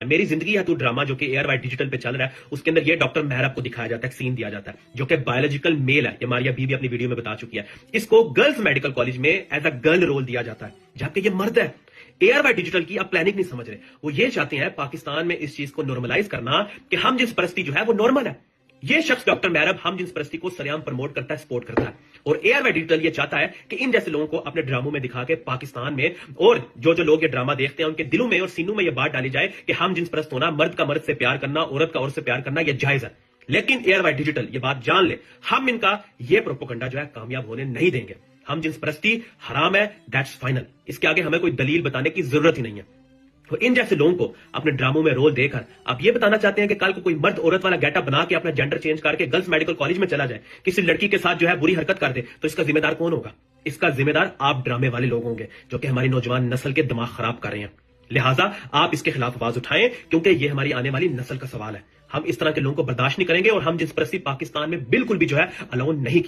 میری زندگی ہے تو ڈرامہ جو کہ ایئر وائی ڈیجیٹل پہ چل رہا ہے، اس کے اندر یہ ڈاکٹر مہراب کو دکھایا جاتا ہے، سین دیا جاتا ہے جو کہ بایولوجیکل میل ہے. یہ ماریا بی بھی اپنی ویڈیو میں بتا چکی ہے. اس کو گرلز میڈیکل کالج میں ایز اے گرل رول دیا جاتا ہے جبکہ یہ مرد ہے. ایئر وائی ڈیجیٹل کی اب پلاننگ نہیں سمجھ رہے. وہ یہ چاہتے ہیں پاکستان میں اس چیز کو نارملائز کرنا کہ ہم جنس پرستی جو ہے وہ نارمل ہے. یہ شخص ڈاکٹر مہراب ہم جنس پرستی کو سریام پروموٹ کرتا ہے، سپورٹ کرتا ہے. اور ایئر وائی ڈیجیٹل یہ چاہتا ہے کہ ان جیسے لوگوں کو اپنے ڈراموں میں دکھا کے پاکستان میں اور جو لوگ یہ ڈرامہ دیکھتے ہیں ان کے دلوں میں اور سینوں میں یہ بات ڈالی جائے کہ ہم جنس پرست ہونا، مرد کا مرد سے پیار کرنا، عورت کا عورت سے پیار کرنا یہ جائز ہے. لیکن ایئر وائی ڈیجیٹل یہ بات جان لے، ہم ان کا یہ پروپیگنڈا جو ہے کامیاب ہونے نہیں دیں گے. ہم جنس پرستی حرام ہے، دیٹس فائنل. اس کے آگے ہمیں کوئی دلیل بتانے کی ضرورت ہی نہیں ہے. تو ان جیسے لوگوں کو اپنے ڈراموں میں رول دے کر آپ یہ بتانا چاہتے ہیں کہ کل کو کوئی مرد عورت والا گیٹ اپ بنا کے اپنا جینڈر چینج کر کے گرلز میڈیکل کالج میں چلا جائے، کسی لڑکی کے ساتھ جو ہے بری حرکت کر دے، تو اس کا ذمہ دار کون ہوگا؟ اس کا ذمہ دار آپ ڈرامے والے لوگ ہوں گے جو کہ ہماری نوجوان نسل کے دماغ خراب کر رہے ہیں. لہٰذا آپ اس کے خلاف آواز اٹھائیں کیونکہ یہ ہماری آنے والی نسل کا سوال ہے. ہم اس طرح کے لوگوں کو برداشت نہیں کریں گے اور ہم جنس پرستی پاکستان میں بالکل بھی جو ہے الاؤ نہیں کی